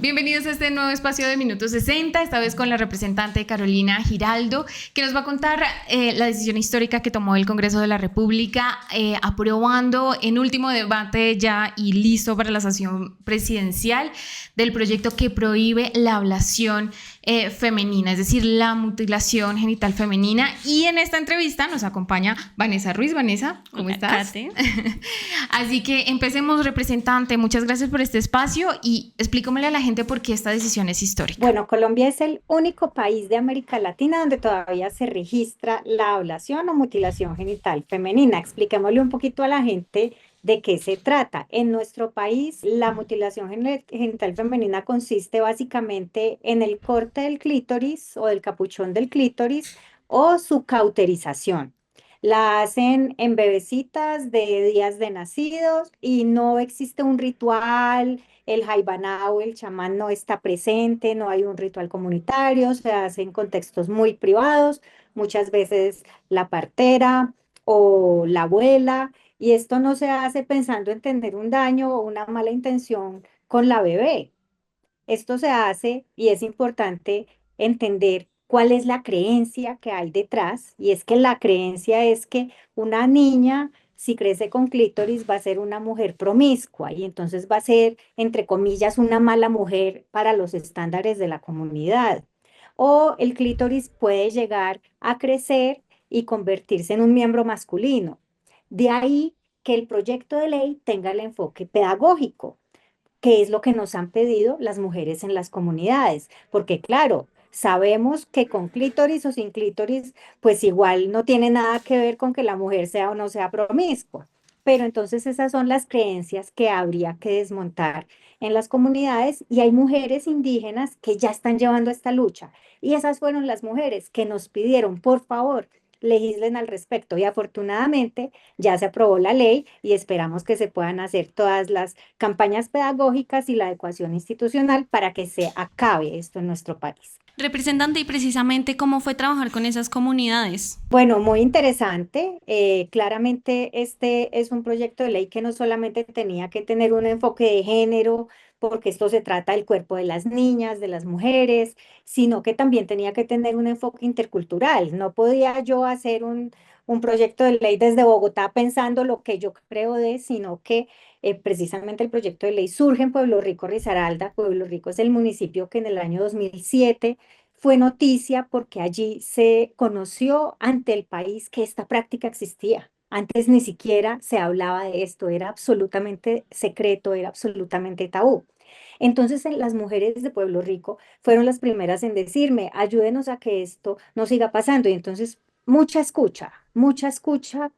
Bienvenidos a este nuevo espacio de Minuto 60, esta vez con la representante Carolina Giraldo, que nos va a contar la decisión histórica que tomó el Congreso de la República, aprobando en último debate ya y listo para la sesión presidencial del proyecto que prohíbe la ablación femenina, es decir, la mutilación genital femenina. Y en esta entrevista nos acompaña Vanessa Ruiz. Vanessa, ¿cómo estás? Kate. Así que empecemos, representante. Muchas gracias por este espacio y explícamele a la gente por qué esta decisión es histórica. Bueno, Colombia es el único país de América Latina donde todavía se registra la ablación o mutilación genital femenina. Expliquémosle un poquito a la gente de qué se trata. En nuestro país, la mutilación genital femenina consiste básicamente en el corte del clítoris o del capuchón del clítoris o su cauterización. La hacen en bebecitas de días de nacidos y no existe un ritual, el jaibanao, el chamán no está presente, no hay un ritual comunitario, se hace en contextos muy privados, muchas veces la partera o la abuela, y esto no se hace pensando en tener un daño o una mala intención con la bebé. Esto se hace y es importante entender cuál es la creencia que hay detrás, y es que la creencia es que una niña, si crece con clítoris, va a ser una mujer promiscua y entonces va a ser, entre comillas, una mala mujer para los estándares de la comunidad. O el clítoris puede llegar a crecer y convertirse en un miembro masculino. De ahí que el proyecto de ley tenga el enfoque pedagógico, que es lo que nos han pedido las mujeres en las comunidades, porque claro, sabemos que con clítoris o sin clítoris, pues igual no tiene nada que ver con que la mujer sea o no sea promiscua, pero entonces esas son las creencias que habría que desmontar en las comunidades, y hay mujeres indígenas que ya están llevando esta lucha, y esas fueron las mujeres que nos pidieron, por favor, legislen al respecto, y afortunadamente ya se aprobó la ley y esperamos que se puedan hacer todas las campañas pedagógicas y la adecuación institucional para que se acabe esto en nuestro país. Representante, y precisamente cómo fue trabajar con esas comunidades. Bueno, muy interesante. Claramente este es un proyecto de ley que no solamente tenía que tener un enfoque de género, porque esto se trata del cuerpo de las niñas, de las mujeres, sino que también tenía que tener un enfoque intercultural. No podía yo hacer un proyecto de ley desde Bogotá pensando lo que yo creo sino que precisamente el proyecto de ley surge en Pueblo Rico, Risaralda. Pueblo Rico es el municipio que en el año 2007 fue noticia porque allí se conoció ante el país que esta práctica existía. Antes ni siquiera se hablaba de esto, era absolutamente secreto, era absolutamente tabú. Entonces, las mujeres de Pueblo Rico fueron las primeras en decirme, ayúdenos a que esto no siga pasando. Y entonces, mucha escucha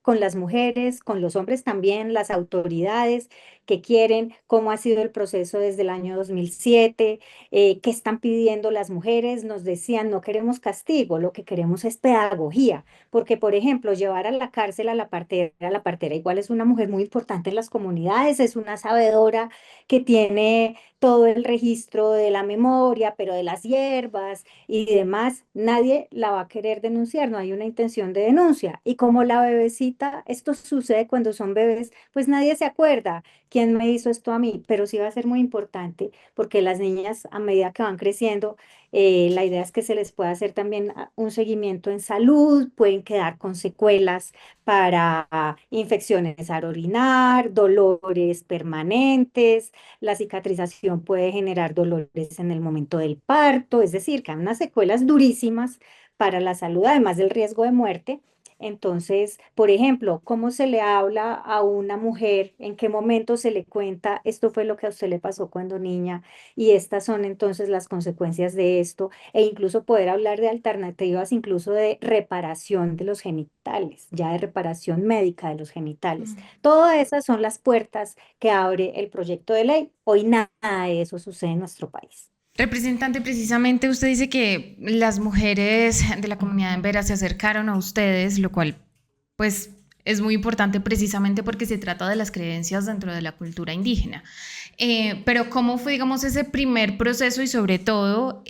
con las mujeres, con los hombres también, las autoridades que quieren, cómo ha sido el proceso desde el año 2007, qué están pidiendo las mujeres. Nos decían, no queremos castigo, lo que queremos es pedagogía, porque, por ejemplo, llevar a la cárcel a la partera igual es una mujer muy importante en las comunidades, es una sabedora que tiene todo el registro de la memoria, pero de las hierbas y demás, nadie la va a querer denunciar, no hay una intención de denuncia. Y como la bebecita, esto sucede cuando son bebés, pues nadie se acuerda quién me hizo esto a mí, pero sí va a ser muy importante porque las niñas a medida que van creciendo, la idea es que se les pueda hacer también un seguimiento en salud, pueden quedar con secuelas para infecciones al orinar, dolores permanentes, la cicatrización puede generar dolores en el momento del parto, es decir, que hay unas secuelas durísimas para la salud, además del riesgo de muerte. Entonces, por ejemplo, ¿cómo se le habla a una mujer? ¿En qué momento se le cuenta esto fue lo que a usted le pasó cuando niña? Y estas son entonces las consecuencias de esto, e incluso poder hablar de alternativas, incluso de reparación de los genitales, ya de reparación médica de los genitales. Todas esas son las puertas que abre el proyecto de ley. Hoy nada de eso sucede en nuestro país. Representante, precisamente usted dice que las mujeres de la comunidad en Vera se acercaron a ustedes, lo cual pues es muy importante precisamente porque se trata de las creencias dentro de la cultura indígena. Pero ¿cómo fue, digamos, ese primer proceso y sobre todo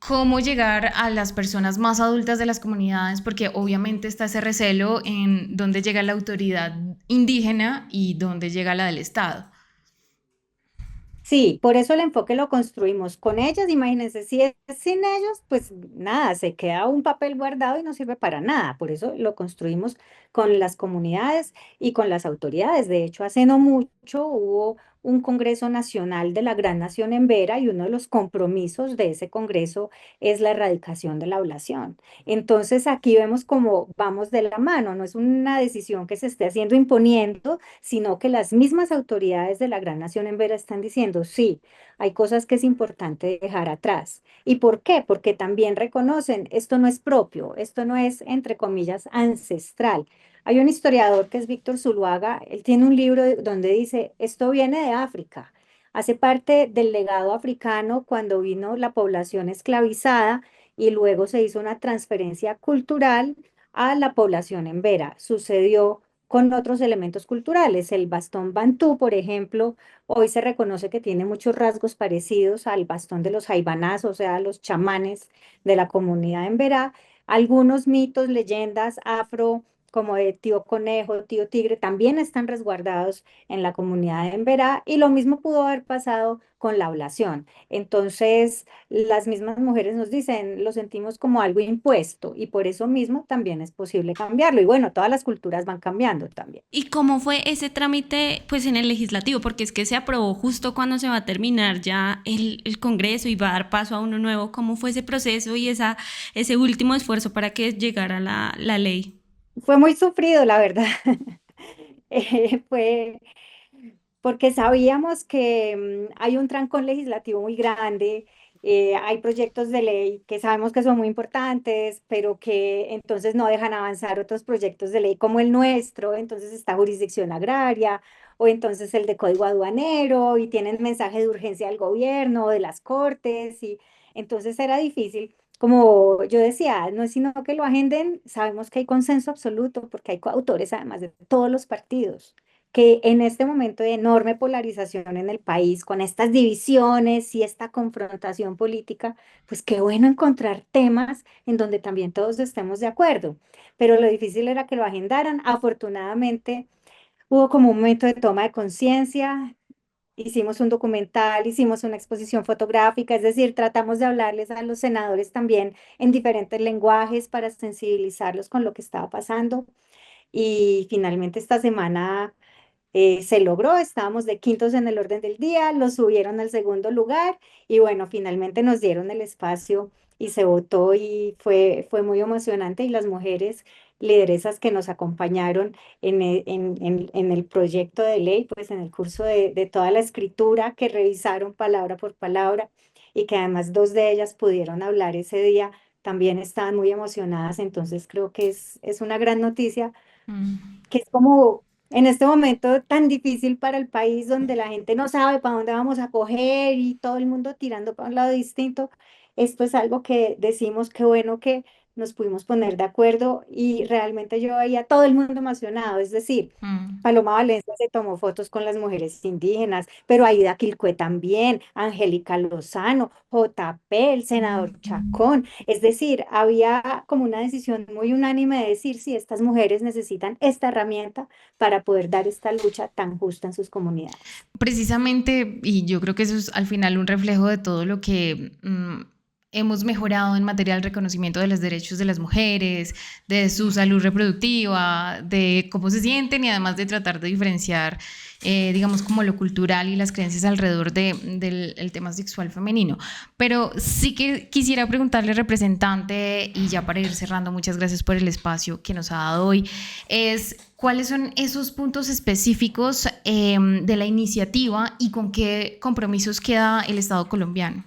cómo llegar a las personas más adultas de las comunidades? Porque obviamente está ese recelo en dónde llega la autoridad indígena y dónde llega la del Estado. Sí, por eso el enfoque lo construimos con ellas. Imagínense, si es sin ellos, pues nada, se queda un papel guardado y no sirve para nada. Por eso lo construimos con las comunidades y con las autoridades. De hecho, hace no mucho hubo un Congreso Nacional de la Gran Nación en Vera y uno de los compromisos de ese Congreso es la erradicación de la ablación. Entonces, aquí vemos cómo vamos de la mano. No es una decisión que se esté haciendo imponiendo, sino que las mismas autoridades de la Gran Nación en Vera están diciendo, sí, hay cosas que es importante dejar atrás. ¿Y por qué? Porque también reconocen, esto no es propio, esto no es, entre comillas, ancestral. Hay un historiador que es Víctor Zuluaga, él tiene un libro donde dice, esto viene de África, hace parte del legado africano cuando vino la población esclavizada y luego se hizo una transferencia cultural a la población en Vera. Sucedió con otros elementos culturales. El bastón bantú, por ejemplo, hoy se reconoce que tiene muchos rasgos parecidos al bastón de los jaibanás, o sea, los chamanes de la comunidad en Verá. Algunos mitos, leyendas afro, como de tío conejo, tío tigre, también están resguardados en la comunidad en Verá, y lo mismo pudo haber pasado con la ablación. Entonces, las mismas mujeres nos dicen, lo sentimos como algo impuesto y por eso mismo también es posible cambiarlo. Y bueno, todas las culturas van cambiando también. ¿Y cómo fue ese trámite pues en el legislativo? Porque es que se aprobó justo cuando se va a terminar ya el Congreso y va a dar paso a uno nuevo. ¿Cómo fue ese proceso y ese último esfuerzo para que llegara la ley? Fue muy sufrido, la verdad. Fue porque sabíamos que hay un trancón legislativo muy grande, hay proyectos de ley que sabemos que son muy importantes, pero que entonces no dejan avanzar otros proyectos de ley como el nuestro, entonces está jurisdicción agraria o entonces el de código aduanero y tienen mensaje de urgencia del gobierno, de las cortes y entonces era difícil. Como yo decía, no es sino que lo agenden, sabemos que hay consenso absoluto porque hay coautores además de todos los partidos que en este momento de enorme polarización en el país, con estas divisiones y esta confrontación política, pues qué bueno encontrar temas en donde también todos estemos de acuerdo. Pero lo difícil era que lo agendaran. Afortunadamente, hubo como un momento de toma de conciencia. Hicimos un documental, hicimos una exposición fotográfica, es decir, tratamos de hablarles a los senadores también en diferentes lenguajes para sensibilizarlos con lo que estaba pasando. Y finalmente esta semana se logró, estábamos de quintos en el orden del día, lo subieron al segundo lugar y bueno, finalmente nos dieron el espacio y se votó y fue muy emocionante y las mujeres lideresas que nos acompañaron en el proyecto de ley, pues en el curso de toda la escritura que revisaron palabra por palabra y que además dos de ellas pudieron hablar ese día, también estaban muy emocionadas, entonces creo que es una gran noticia Mm. que es como en este momento tan difícil para el país donde la gente no sabe para dónde vamos a coger y todo el mundo tirando para un lado distinto. Esto es algo que decimos que bueno que nos pudimos poner de acuerdo y realmente yo veía a todo el mundo emocionado, es decir, Mm. Paloma Valencia se tomó fotos con las mujeres indígenas, pero Aida Quilcue también, Angélica Lozano, JP, el senador Chacón. Es decir, había como una decisión muy unánime de decir si estas mujeres necesitan esta herramienta para poder dar esta lucha tan justa en sus comunidades. Precisamente, y yo creo que eso es al final un reflejo de todo lo que hemos mejorado en materia del reconocimiento de los derechos de las mujeres, de su salud reproductiva, de cómo se sienten y además de tratar de diferenciar, digamos, como lo cultural y las creencias alrededor del el tema sexual femenino. Pero sí que quisiera preguntarle, representante, y ya para ir cerrando, muchas gracias por el espacio que nos ha dado hoy, es cuáles son esos puntos específicos de la iniciativa y con qué compromisos queda el Estado colombiano.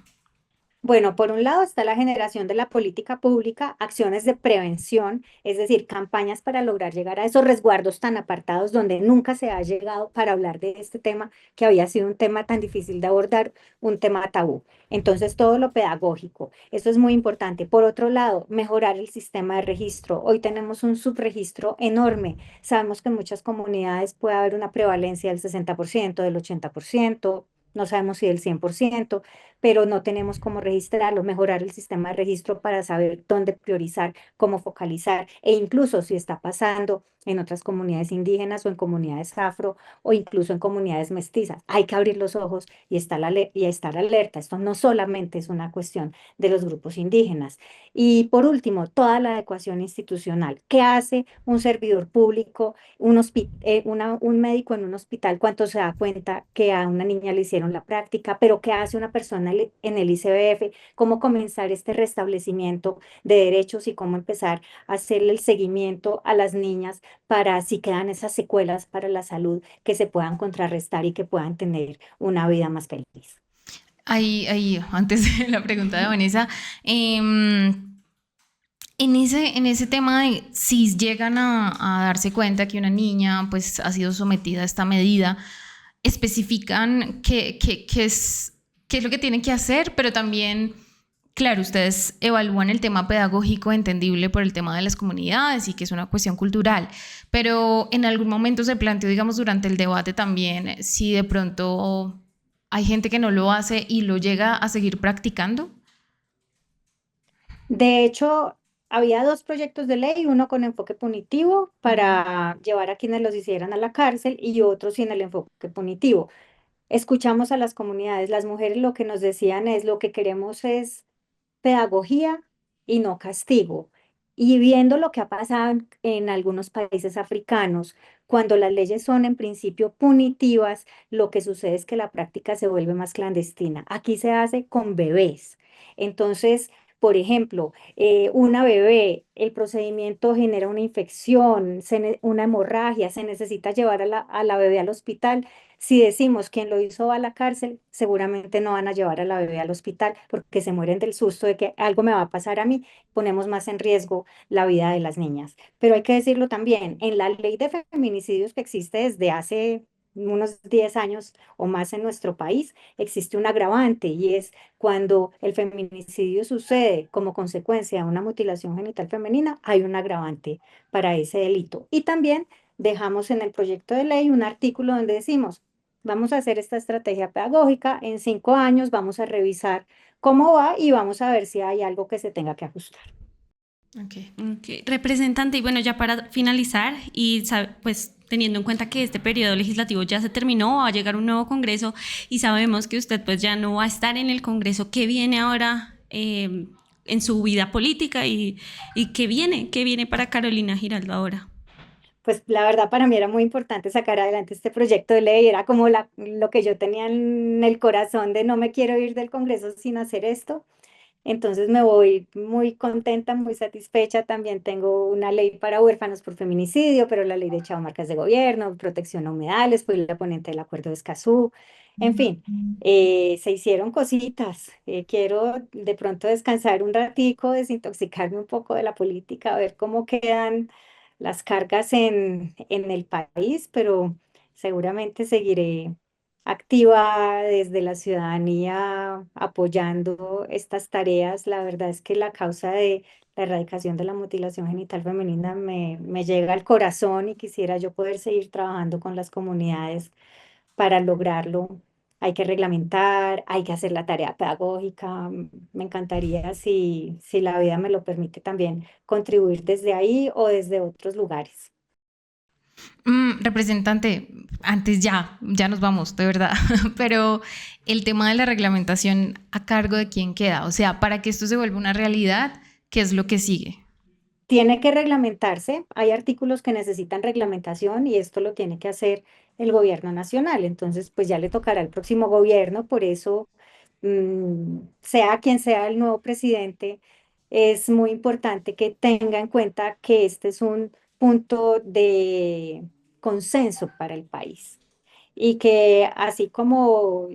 Bueno, por un lado está la generación de la política pública, acciones de prevención, es decir, campañas para lograr llegar a esos resguardos tan apartados donde nunca se ha llegado para hablar de este tema que había sido un tema tan difícil de abordar, un tema tabú. Entonces, todo lo pedagógico, eso es muy importante. Por otro lado, mejorar el sistema de registro. Hoy tenemos un subregistro enorme. Sabemos que en muchas comunidades puede haber una prevalencia del 60%, del 80%. No sabemos si del 100%, pero no tenemos cómo registrarlo, mejorar el sistema de registro para saber dónde priorizar, cómo focalizar e incluso si está pasando en otras comunidades indígenas o en comunidades afro o incluso en comunidades mestizas. Hay que abrir los ojos y estar alerta. Esto no solamente es una cuestión de los grupos indígenas. Y por último, toda la adecuación institucional. ¿Qué hace un servidor público, un médico en un hospital cuando se da cuenta que a una niña le hicieron la práctica? Pero ¿qué hace una persona en el ICBF? ¿Cómo comenzar este restablecimiento de derechos y cómo empezar a hacerle el seguimiento a las niñas para si quedan esas secuelas para la salud que se puedan contrarrestar y que puedan tener una vida más feliz? Ahí, antes de la pregunta de Vanessa, en ese tema de si llegan a darse cuenta que una niña pues ha sido sometida a esta medida, especifican qué es lo que tienen que hacer, pero también, claro, ustedes evalúan el tema pedagógico entendible por el tema de las comunidades y que es una cuestión cultural, pero en algún momento se planteó, digamos, durante el debate también, si de pronto hay gente que no lo hace y lo llega a seguir practicando. De hecho, había dos proyectos de ley, uno con enfoque punitivo para llevar a quienes los hicieran a la cárcel y otro sin el enfoque punitivo. Escuchamos a las comunidades, las mujeres lo que nos decían es lo que queremos es pedagogía y no castigo. Y viendo lo que ha pasado en algunos países africanos, cuando las leyes son en principio punitivas, lo que sucede es que la práctica se vuelve más clandestina. Aquí se hace con bebés. Entonces, por ejemplo, una bebé, el procedimiento genera una infección, una hemorragia, se necesita llevar a la bebé al hospital. Si decimos quien lo hizo va a la cárcel, seguramente no van a llevar a la bebé al hospital porque se mueren del susto de que algo me va a pasar a mí. Ponemos más en riesgo la vida de las niñas. Pero hay que decirlo también, en la ley de feminicidios que existe desde hace unos 10 años o más en nuestro país, existe un agravante y es cuando el feminicidio sucede como consecuencia de una mutilación genital femenina, hay un agravante para ese delito. Y también dejamos en el proyecto de ley un artículo donde decimos, vamos a hacer esta estrategia pedagógica, en 5 años vamos a revisar cómo va y vamos a ver si hay algo que se tenga que ajustar. Okay. Ok, representante, y bueno, ya para finalizar, y pues teniendo en cuenta que este periodo legislativo ya se terminó, va a llegar un nuevo Congreso y sabemos que usted pues ya no va a estar en el Congreso, ¿qué viene ahora en su vida política y qué viene para Carolina Giraldo ahora? Pues la verdad para mí era muy importante sacar adelante este proyecto de ley, era como lo que yo tenía en el corazón de no me quiero ir del Congreso sin hacer esto. Entonces me voy muy contenta, muy satisfecha. También tengo una ley para huérfanos por feminicidio, pero la ley de echado marcas de gobierno, protección a humedales, fui la ponente del acuerdo de Escazú. En fin, se hicieron cositas. Quiero de pronto descansar un ratico, desintoxicarme un poco de la política, ver cómo quedan las cargas en el país, pero seguramente seguiré activa desde la ciudadanía apoyando estas tareas. La verdad es que la causa de la erradicación de la mutilación genital femenina me llega al corazón y quisiera yo poder seguir trabajando con las comunidades para lograrlo. Hay que reglamentar, hay que hacer la tarea pedagógica. Me encantaría si la vida me lo permite también contribuir desde ahí o desde otros lugares. Representante, antes ya nos vamos, de verdad, pero el tema de la reglamentación a cargo de quién queda, o sea, para que esto se vuelva una realidad, ¿qué es lo que sigue? Tiene que reglamentarse, hay artículos que necesitan reglamentación y esto lo tiene que hacer el gobierno nacional, entonces pues ya le tocará al próximo gobierno, por eso sea quien sea el nuevo presidente, es muy importante que tenga en cuenta que este es un punto de consenso para el país y que así como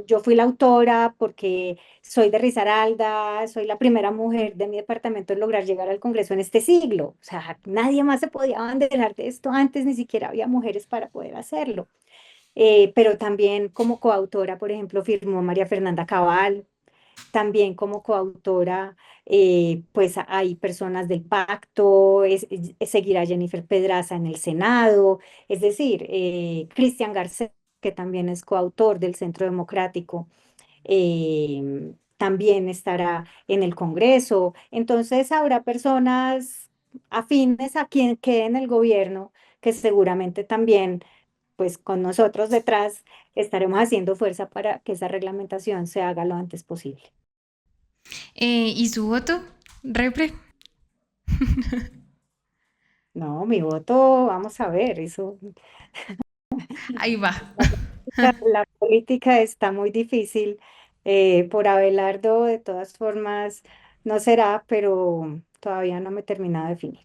yo fui la autora porque soy de Risaralda, soy la primera mujer de mi departamento en lograr llegar al Congreso en este siglo. O sea, nadie más se podía abanderar de esto antes, ni siquiera había mujeres para poder hacerlo. Pero también como coautora, por ejemplo, firmó María Fernanda Cabal, también como coautora, pues hay personas del pacto, seguirá Jennifer Pedraza en el Senado, es decir, Cristian Garcés, que también es coautor del Centro Democrático, también estará en el Congreso. Entonces habrá personas afines a quien quede en el gobierno, que seguramente también, pues con nosotros detrás, estaremos haciendo fuerza para que esa reglamentación se haga lo antes posible. ¿Y su voto, Repre? No, mi voto, vamos a ver, eso. Ahí va. La política está muy difícil. Por Abelardo, de todas formas, no será, pero todavía no me he terminado de definir.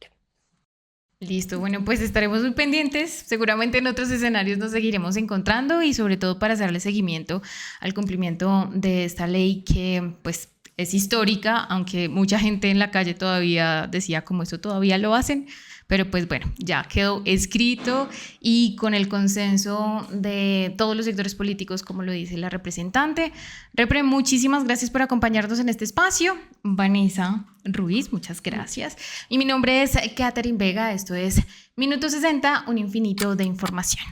Listo, bueno, pues estaremos muy pendientes. Seguramente en otros escenarios nos seguiremos encontrando y sobre todo para hacerle seguimiento al cumplimiento de esta ley que pues es histórica, aunque mucha gente en la calle todavía decía como eso todavía lo hacen, pero pues bueno, ya quedó escrito y con el consenso de todos los sectores políticos, como lo dice la representante. Repre, muchísimas gracias por acompañarnos en este espacio. Vanessa Ruiz, muchas gracias. Y mi nombre es Catherine Vega, esto es Minuto 60, un infinito de información.